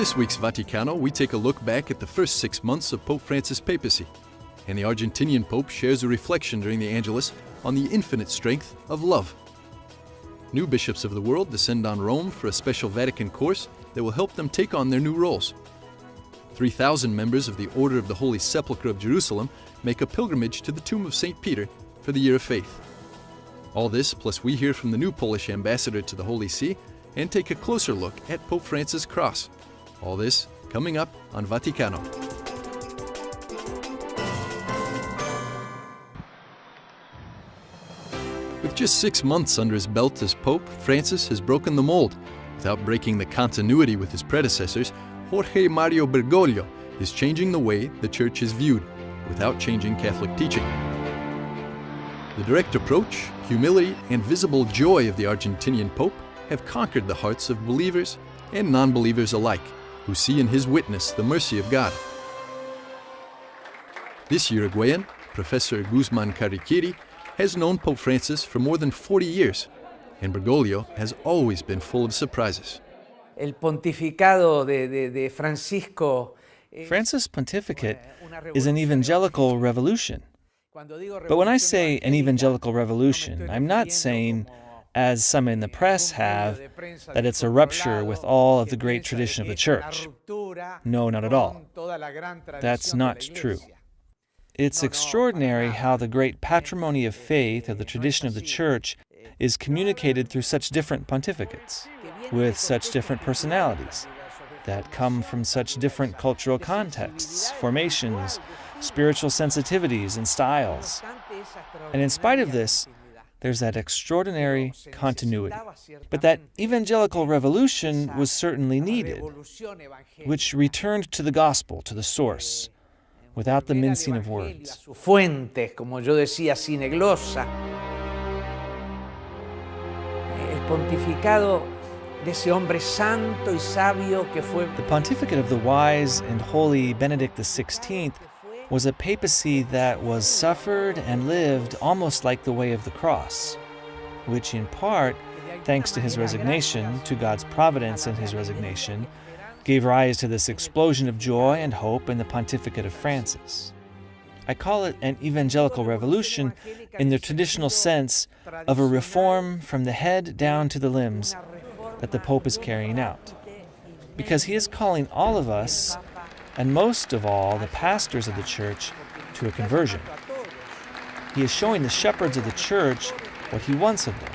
this week's Vaticano, we take a look back at the first 6 months of Pope Francis' papacy. And the Argentinian Pope shares a reflection during the Angelus on the infinite strength of love. New bishops of the world descend on Rome for a special Vatican course that will help them take on their new roles. 3,000 members of the Order of the Holy Sepulchre of Jerusalem make a pilgrimage to the tomb of St. Peter for the Year of Faith. All this, plus we hear from the new Polish ambassador to the Holy See and take a closer look at Pope Francis' cross. All this coming up on Vaticano. With just 6 months under his belt as Pope, Francis has broken the mold. Without breaking the continuity with his predecessors, Jorge Mario Bergoglio is changing the way the Church is viewed, without changing Catholic teaching. The direct approach, humility, and visible joy of the Argentinian Pope have conquered the hearts of believers and non-believers alike, who see in his witness the mercy of God. This Uruguayan, Professor Guzman Cariquiri, has known Pope Francis for more than 40 years, and Bergoglio has always been full of surprises. El pontificado de Francisco. Francis' pontificate is an evangelical revolution. But when I say an evangelical revolution, I'm not saying, as some in the press have, that it's a rupture with all of the great tradition of the Church. No, not at all. That's not true. It's extraordinary how the great patrimony of faith of the tradition of the Church is communicated through such different pontificates, with such different personalities, that come from such different cultural contexts, formations, spiritual sensitivities, and styles. And in spite of this, there's that extraordinary continuity. But that evangelical revolution was certainly needed, which returned to the gospel, to the source, without the mincing of words. The pontificate of the wise and holy Benedict XVI was a papacy that was suffered and lived almost like the way of the cross, which in part, thanks to his resignation, to God's providence in his resignation, gave rise to this explosion of joy and hope in the pontificate of Francis. I call it an evangelical revolution in the traditional sense of a reform from the head down to the limbs that the Pope is carrying out, because he is calling all of us, and most of all the pastors of the Church, to a conversion. He is showing the shepherds of the Church what he wants of them.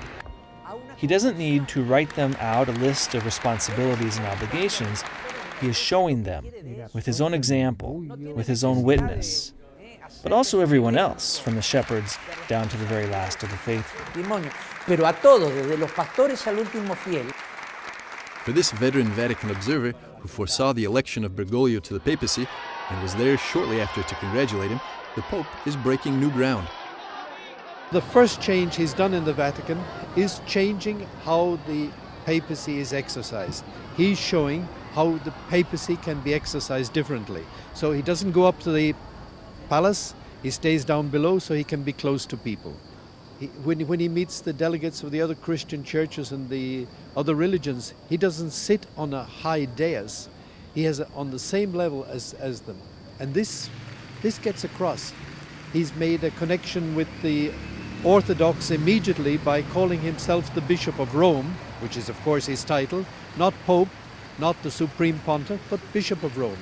He doesn't need to write them out a list of responsibilities and obligations. He is showing them with his own example, with his own witness, but also everyone else, from the shepherds down to the very last of the faithful. For this veteran Vatican observer, who foresaw the election of Bergoglio to the papacy and was there shortly after to congratulate him, the Pope is breaking new ground. The first change he's done in the Vatican is changing how the papacy is exercised. He's showing how the papacy can be exercised differently. So he doesn't go up to the palace, he stays down below so he can be close to people. When he meets the delegates of the other Christian churches and the other religions, he doesn't sit on a high dais. He has on the same level as them. And this gets across. He's made a connection with the Orthodox immediately by calling himself the Bishop of Rome, which is of course his title, not Pope, not the Supreme Pontiff, but Bishop of Rome.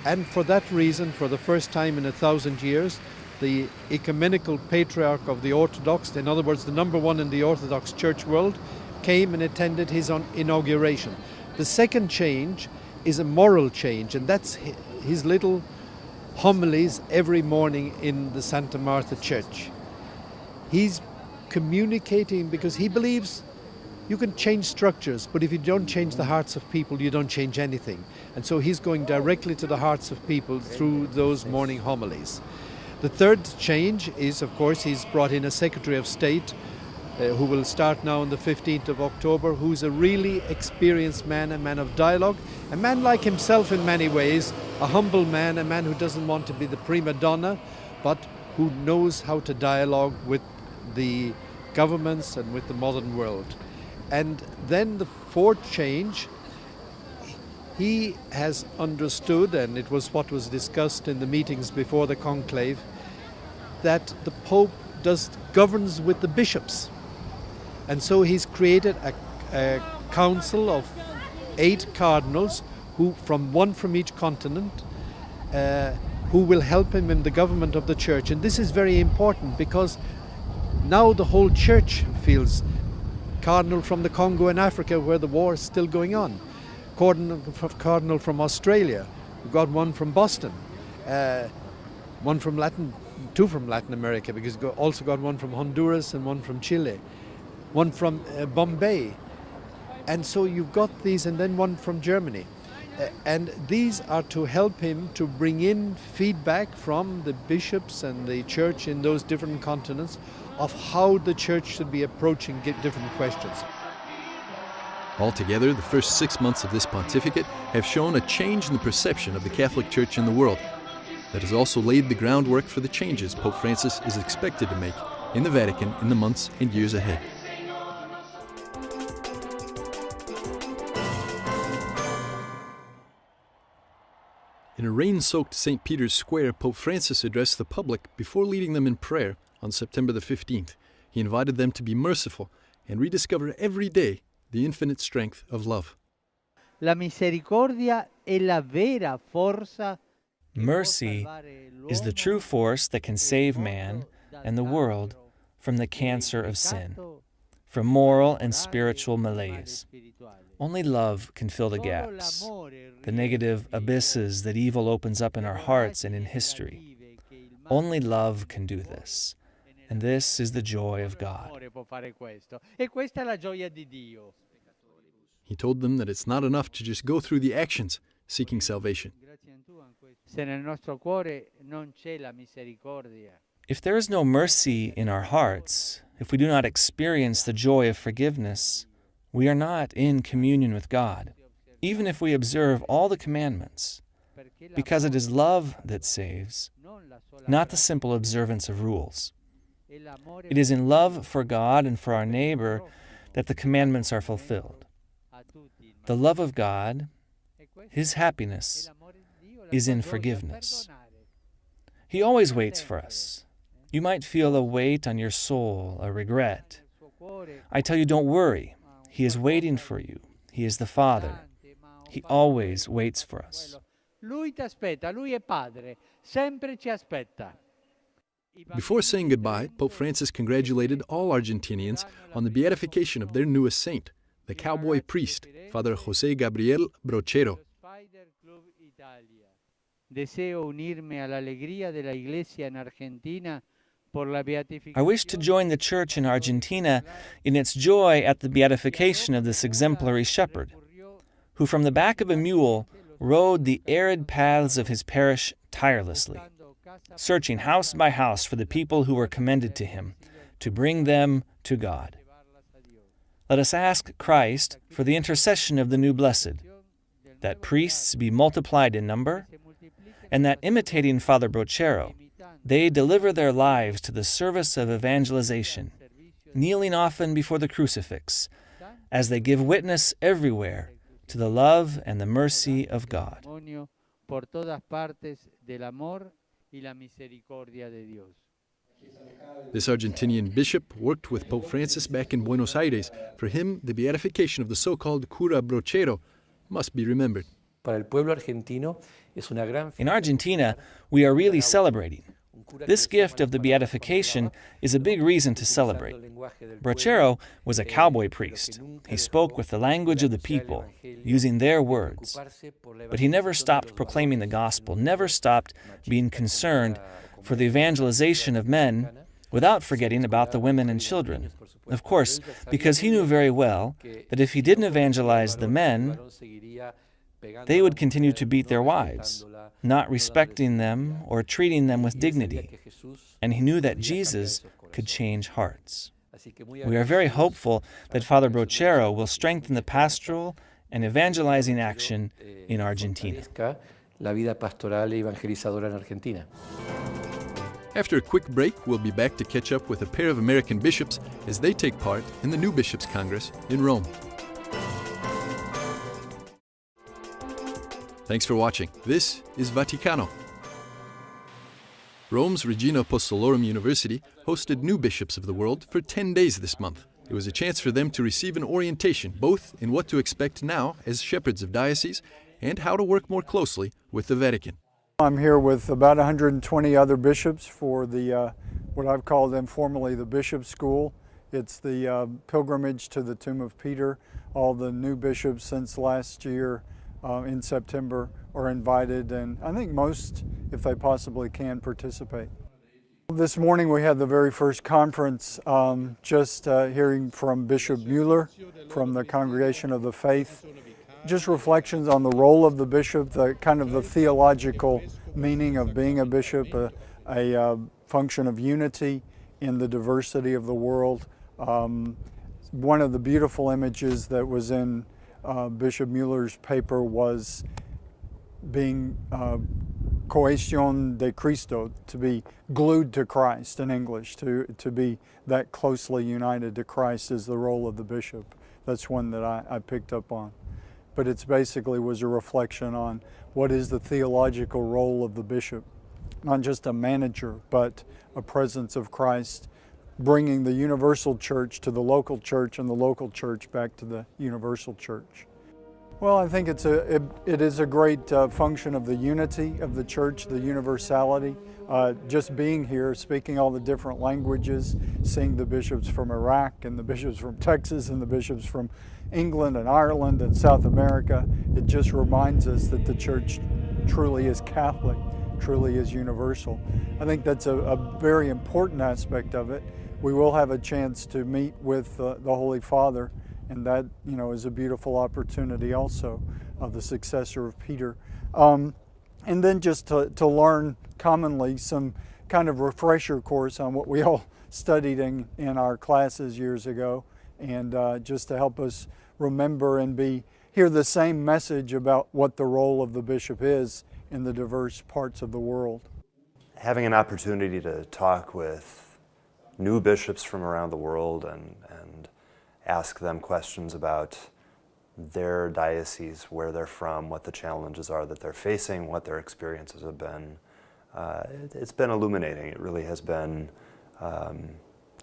And for that reason, for the first time in 1,000 years, the ecumenical patriarch of the Orthodox, in other words, the number one in the Orthodox Church world, came and attended his inauguration. The second change is a moral change, and that's his little homilies every morning in the Santa Martha Church. He's communicating because he believes you can change structures, but if you don't change the hearts of people, you don't change anything. And so he's going directly to the hearts of people through those morning homilies. The third change is, of course, he's brought in a Secretary of State who will start now on the 15th of October, who's a really experienced man, a man of dialogue, a man like himself in many ways, a humble man, a man who doesn't want to be the prima donna, but who knows how to dialogue with the governments and with the modern world. And then the fourth change, He has understood, and it was what was discussed in the meetings before the conclave, that the Pope governs with the bishops. And so he's created a council of 8 cardinals, one from each continent, who will help him in the government of the Church. And this is very important because now the whole Church feels cardinal from the Congo in Africa, where the war is still going on. Cardinal from Australia. We've got one from Boston. Two from Latin America, because we've also got one from Honduras and one from Chile. One from Bombay. And so you've got these, and then one from Germany. And these are to help him to bring in feedback from the bishops and the Church in those different continents of how the Church should be approaching different questions. Altogether, the first 6 months of this pontificate have shown a change in the perception of the Catholic Church in the world that has also laid the groundwork for the changes Pope Francis is expected to make in the Vatican in the months and years ahead. In a rain-soaked St. Peter's Square, Pope Francis addressed the public before leading them in prayer on September the 15th. He invited them to be merciful and rediscover every day the infinite strength of love. La misericordia è la vera forza. Mercy is the true force that can save man and the world from the cancer of sin, from moral and spiritual malaise. Only love can fill the gaps, the negative abysses that evil opens up in our hearts and in history. Only love can do this, and this is the joy of God. He told them that it's not enough to just go through the actions seeking salvation. If there is no mercy in our hearts, if we do not experience the joy of forgiveness, we are not in communion with God, even if we observe all the commandments, because it is love that saves, not the simple observance of rules. It is in love for God and for our neighbor that the commandments are fulfilled. The love of God, His happiness, is in forgiveness. He always waits for us. You might feel a weight on your soul, a regret. I tell you, don't worry. He is waiting for you. He is the Father. He always waits for us. Before saying goodbye, Pope Francis congratulated all Argentinians on the beatification of their newest saint, the cowboy priest, Father José Gabriel Brochero. I wish to join the Church in Argentina in its joy at the beatification of this exemplary shepherd, who from the back of a mule rode the arid paths of his parish tirelessly, searching house by house for the people who were commended to him, to bring them to God. Let us ask Christ for the intercession of the new blessed, that priests be multiplied in number, and that imitating Father Brochero, they deliver their lives to the service of evangelization, kneeling often before the crucifix, as they give witness everywhere to the love and the mercy of God. This Argentinian bishop worked with Pope Francis back in Buenos Aires. For him, the beatification of the so-called cura Brochero must be remembered. In Argentina, we are really celebrating. This gift of the beatification is a big reason to celebrate. Brochero was a cowboy priest. He spoke with the language of the people, using their words. But he never stopped proclaiming the gospel, never stopped being concerned for the evangelization of men without forgetting about the women and children. Of course, because he knew very well that if he didn't evangelize the men, they would continue to beat their wives, not respecting them or treating them with dignity. And he knew that Jesus could change hearts. We are very hopeful that Father Brochero will strengthen the pastoral and evangelizing action in Argentina. After a quick break, we'll be back to catch up with a pair of American bishops as they take part in the New Bishops' Congress in Rome. Thanks for watching. This is Vaticano. Rome's Regina Apostolorum University hosted new bishops of the world for 10 days this month. It was a chance for them to receive an orientation both in what to expect now as shepherds of dioceses and how to work more closely with the Vatican. I'm here with about 120 other bishops for the what I've called informally the Bishop School. It's the pilgrimage to the tomb of Peter. All the new bishops since last year in September are invited, and I think most, if they possibly can, participate. This morning we had the very first conference, just hearing from Bishop Mueller from the Congregation of the Faith. Just reflections on the role of the bishop, the kind of the theological meaning of being a bishop, a function of unity in the diversity of the world. One of the beautiful images that was in Bishop Mueller's paper was being cohesión de Cristo, to be glued to Christ in English, to be that closely united to Christ is the role of the bishop. That's one that I picked up on. But it's basically was a reflection on what is the theological role of the bishop. Not just a manager, but a presence of Christ, bringing the universal church to the local church and the local church back to the universal church. Well, I think it is a great function of the unity of the church, the universality. Just being here, speaking all the different languages, seeing the bishops from Iraq and the bishops from Texas and the bishops from England and Ireland and South America, it just reminds us that the church truly is Catholic, truly is universal. I think that's a very important aspect of it. We will have a chance to meet with the Holy Father, and that, you know, is a beautiful opportunity also of the successor of Peter. And then just to learn commonly some kind of refresher course on what we all studied in our classes years ago, and just to help us remember and hear the same message about what the role of the bishop is in the diverse parts of the world. Having an opportunity to talk with new bishops from around the world and ask them questions about their diocese, where they're from, what the challenges are that they're facing, what their experiences have been. It's been illuminating. It really has been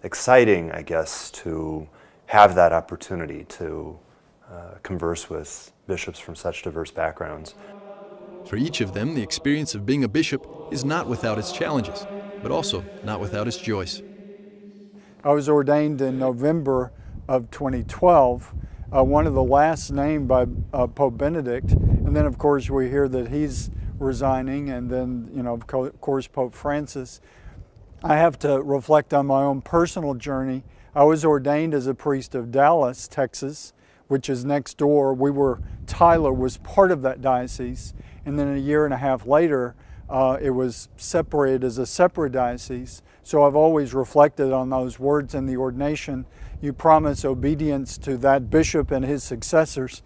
exciting, I guess, to have that opportunity to converse with bishops from such diverse backgrounds. For each of them, the experience of being a bishop is not without its challenges, but also not without its joys. I was ordained in November of 2012, one of the last named by Pope Benedict, and then of course we hear that he's resigning, and then, you know, of course Pope Francis. I have to reflect on my own personal journey. I was ordained as a priest of Dallas, Texas, which is next door. Tyler was part of that diocese, and then a year and a half later it was separated as a separate diocese. So I've always reflected on those words in the ordination. You promise obedience to that bishop and his successors.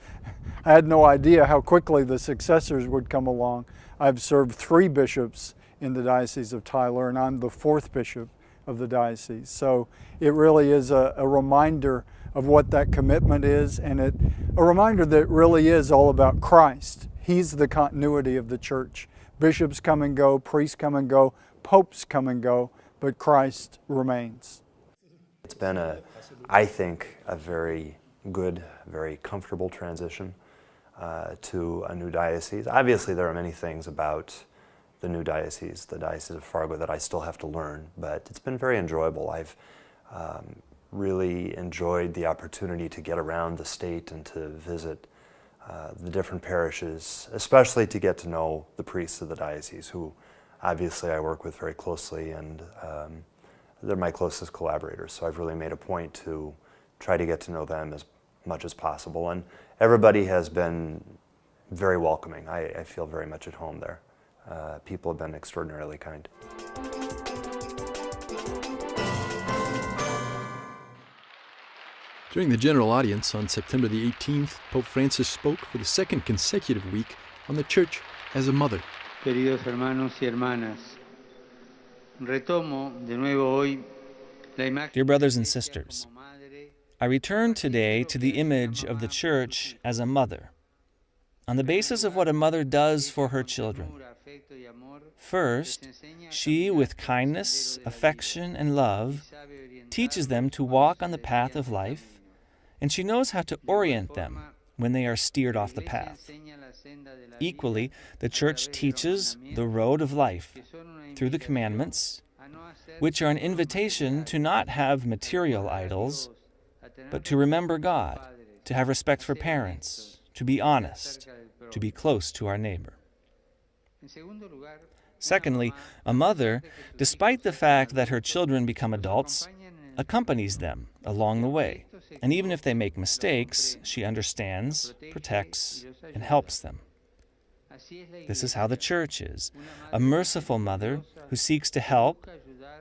I had no idea how quickly the successors would come along. I've served 3 bishops in the Diocese of Tyler, and I'm the 4th bishop of the diocese. So it really is a reminder of what that commitment is, and a reminder that it really is all about Christ. He's the continuity of the church. Bishops come and go, priests come and go, popes come and go, but Christ remains. It's been I think, a very good, very comfortable transition to a new diocese. Obviously, there are many things about the new diocese, the Diocese of Fargo, that I still have to learn, but it's been very enjoyable. I've really enjoyed the opportunity to get around the state and to visit the different parishes, especially to get to know the priests of the diocese, who obviously I work with very closely, and they're my closest collaborators. So I've really made a point to try to get to know them as much as possible. And everybody has been very welcoming. I feel very much at home there. People have been extraordinarily kind. During the general audience on September the 18th, Pope Francis spoke for the second consecutive week on the Church as a mother. Queridos hermanos y hermanas, retomo de nuevo hoy la imagen. Dear brothers and sisters, I return today to the image of the Church as a mother on the basis of what a mother does for her children. First, she, with kindness, affection, and love, teaches them to walk on the path of life, and she knows how to orient them when they are steered off the path. Equally, the Church teaches the road of life through the commandments, which are an invitation to not have material idols, but to remember God, to have respect for parents, to be honest, to be close to our neighbor. Secondly, a mother, despite the fact that her children become adults, accompanies them along the way. And even if they make mistakes, she understands, protects, and helps them. This is how the Church is, a merciful mother who seeks to help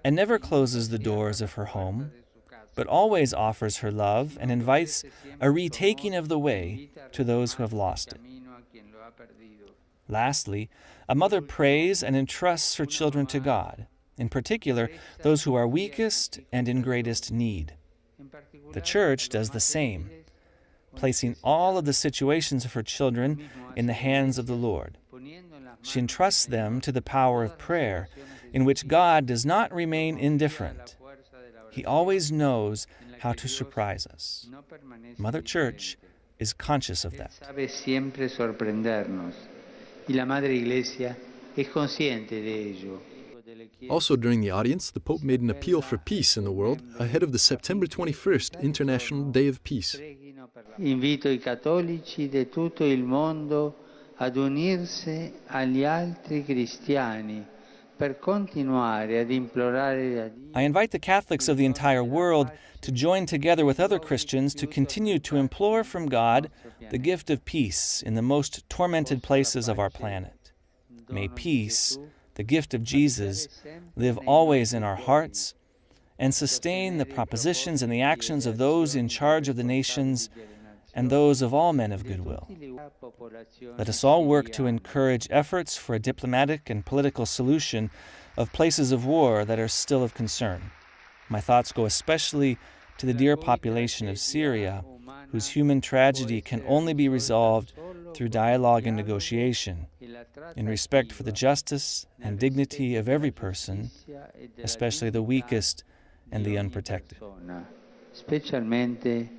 and never closes the doors of her home, but always offers her love and invites a retaking of the way to those who have lost it. Lastly, a mother prays and entrusts her children to God, in particular those who are weakest and in greatest need. The Church does the same, placing all of the situations of her children in the hands of the Lord. She entrusts them to the power of prayer, in which God does not remain indifferent. He always knows how to surprise us. Mother Church is conscious of that. Also during the audience, the Pope made an appeal for peace in the world ahead of the September 21st International Day of Peace. Invito I cattolici di tutto il mondo ad unirsi agli altri cristiani per continuare ad implorare a Dio. I invite the Catholics of the entire world to join together with other Christians to continue to implore from God the gift of peace in the most tormented places of our planet. May peace, the gift of Jesus, live always in our hearts and sustain the propositions and the actions of those in charge of the nations and those of all men of goodwill. Let us all work to encourage efforts for a diplomatic and political solution of places of war that are still of concern. My thoughts go especially to the dear population of Syria, whose human tragedy can only be resolved through dialogue and negotiation, in respect for the justice and dignity of every person, especially the weakest and the unprotected. Specialmente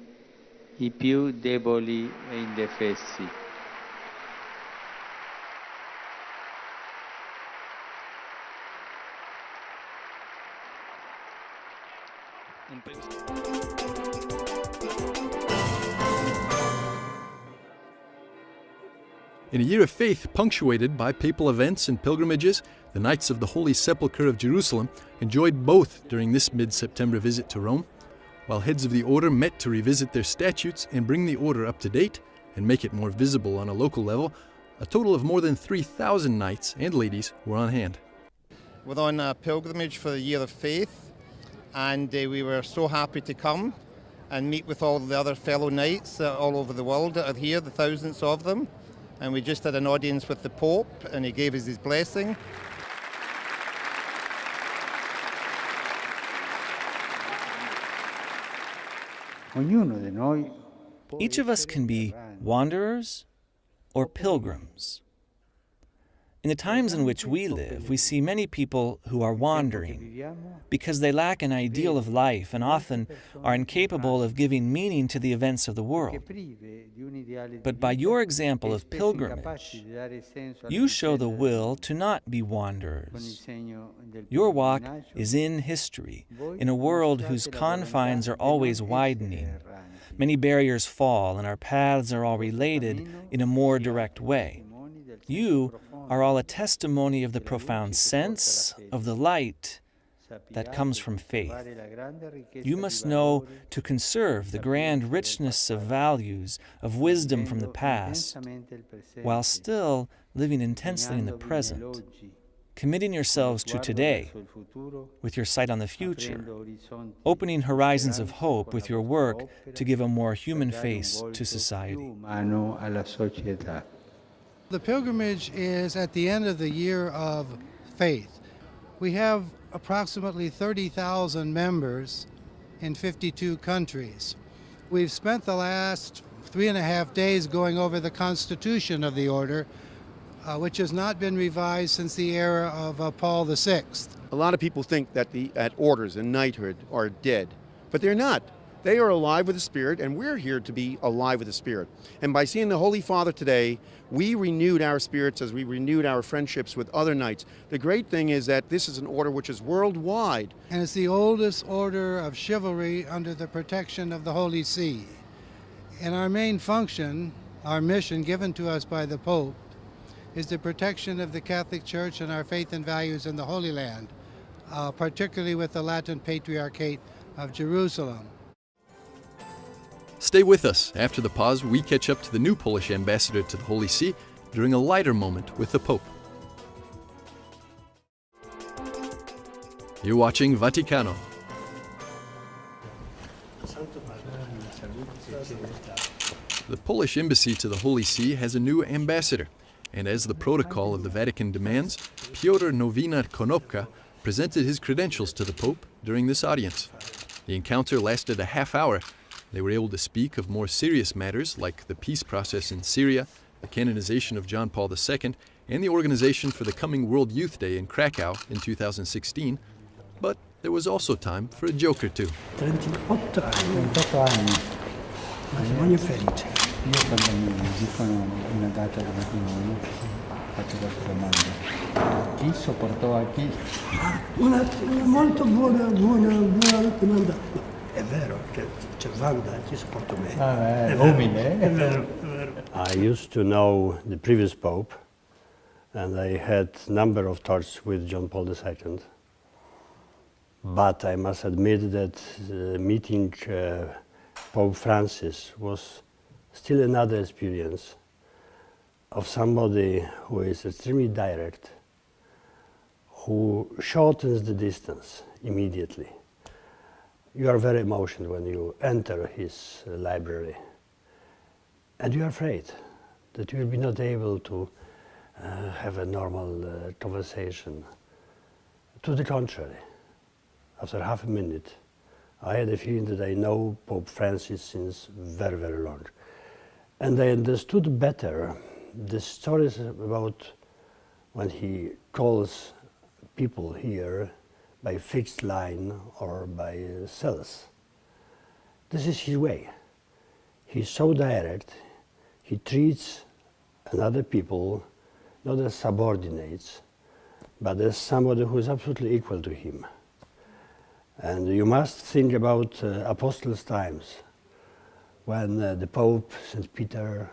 I più deboli e indefessi. In a year of faith punctuated by papal events and pilgrimages, the Knights of the Holy Sepulchre of Jerusalem enjoyed both during this mid-September visit to Rome. While heads of the order met to revisit their statutes and bring the order up to date and make it more visible on a local level, a total of more than 3,000 knights and ladies were on hand. We're on a pilgrimage for the Year of Faith, and we were so happy to come and meet with all the other fellow knights all over the world that are here, the thousands of them. And we just had an audience with the Pope, and he gave us his blessing. Each of us can be wanderers or pilgrims. In the times in which we live, we see many people who are wandering because they lack an ideal of life and often are incapable of giving meaning to the events of the world. But by your example of pilgrimage, you show the will to not be wanderers. Your walk is in history, in a world whose confines are always widening. Many barriers fall, and our paths are all related in a more direct way. You are all a testimony of the profound sense of the light that comes from faith. You must know to conserve the grand richness of values, of wisdom from the past, while still living intensely in the present, committing yourselves to today with your sight on the future, opening horizons of hope with your work to give a more human face to society. The pilgrimage is at the end of the year of faith. We have approximately 30,000 members in 52 countries. We've spent the last 3.5 days going over the constitution of the order, which has not been revised since the era of Paul VI. A lot of people think that the orders and knighthood are dead, but they're not. They are alive with the Spirit, and we're here to be alive with the Spirit. And by seeing the Holy Father today, we renewed our spirits as we renewed our friendships with other knights. The great thing is that this is an order which is worldwide. And it's the oldest order of chivalry under the protection of the Holy See. And our main function, our mission given to us by the Pope, is the protection of the Catholic Church and our faith and values in the Holy Land, particularly with the Latin Patriarchate of Jerusalem. Stay with us. After the pause, we catch up to the new Polish ambassador to the Holy See during a lighter moment with the Pope. You're watching Vaticano. The Polish embassy to the Holy See has a new ambassador, and as the protocol of the Vatican demands, Piotr Nowina-Konopka presented his credentials to the Pope during this audience. The encounter lasted a half hour. They were able to speak of more serious matters like the peace process in Syria, the canonization of John Paul II, and the organization for the coming World Youth Day in Krakow in 2016. But there was also time for a joke or two. 38 anni, matrimonio felice. Io quando mi dicono una data di matrimonio faccio questa domanda. Chi sopportò a chi? Una molto buona domanda. È vero, c'è Wanda, chi sopporta me. È umile. È vero, è vero. I used to know the previous Pope, and I had a number of talks with John Paul II. But I must admit that meeting Pope Francis was still another experience of somebody who is extremely direct, who shortens the distance immediately. You are very emotional when you enter his library, and you are afraid that you will be not able to have a normal conversation. To the contrary, after half a minute, I had a feeling that I know Pope Francis since very, very long. And I understood better the stories about when he calls people here by fixed line or by cells. This is his way. He's so direct, he treats another people not as subordinates, but as somebody who is absolutely equal to him. And you must think about Apostles' times, when the Pope, St. Peter,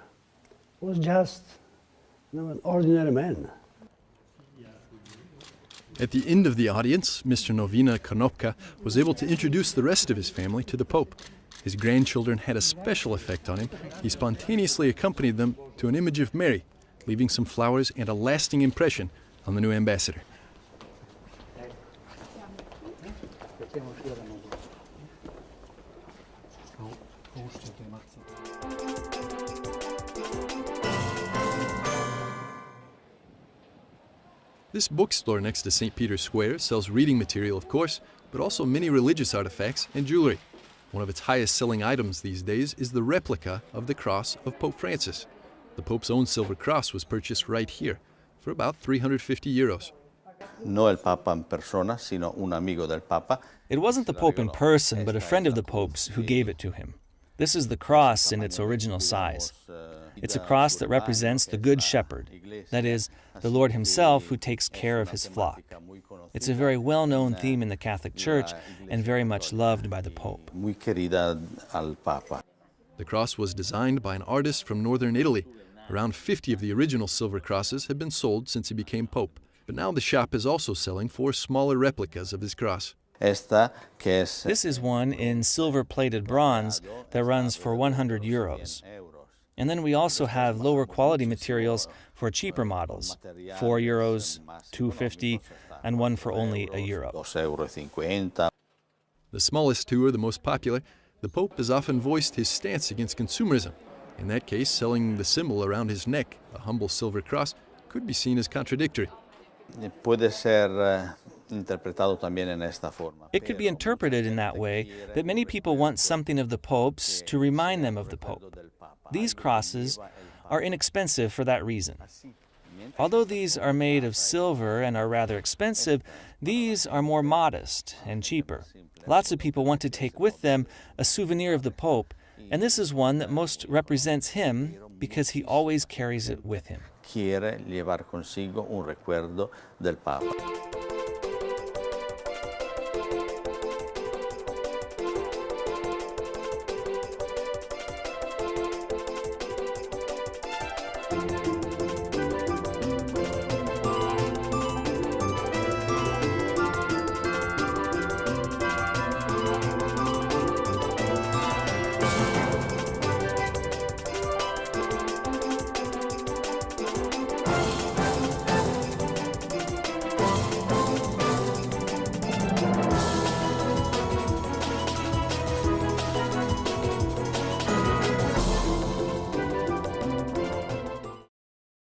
was just an ordinary man. At the end of the audience, Mr. Nowina-Konopka was able to introduce the rest of his family to the Pope. His grandchildren had a special effect on him. He spontaneously accompanied them to an image of Mary, leaving some flowers and a lasting impression on the new ambassador. This bookstore next to St. Peter's Square sells reading material, of course, but also many religious artifacts and jewelry. One of its highest-selling items these days is the replica of the cross of Pope Francis. The Pope's own silver cross was purchased right here for about 350 euros. No el Papa en persona, sino un amigo del Papa. It wasn't the Pope in person, but a friend of the Pope's who gave it to him. This is the cross in its original size. It's a cross that represents the Good Shepherd, that is, the Lord himself who takes care of his flock. It's a very well-known theme in the Catholic Church and very much loved by the Pope. Muy querida al Papa. The cross was designed by an artist from northern Italy. Around 50 of the original silver crosses have been sold since he became Pope, but now the shop is also selling 4 smaller replicas of his cross. This is one in silver-plated bronze that runs for 100 euros. And then we also have lower quality materials for cheaper models, 4 euros, 2.50, and one for only €1. The smallest 2 are the most popular. The Pope has often voiced his stance against consumerism. In that case, selling the symbol around his neck, a humble silver cross, could be seen as contradictory. Puede ser interpretado también en esta forma. It could be interpreted in that way, that many people want something of the Pope's to remind them of the Pope. These crosses are inexpensive for that reason. Although these are made of silver and are rather expensive, these are more modest and cheaper. Lots of people want to take with them a souvenir of the Pope, and this is one that most represents him because he always carries it with him. Quiere llevar consigo un recuerdo del Papa.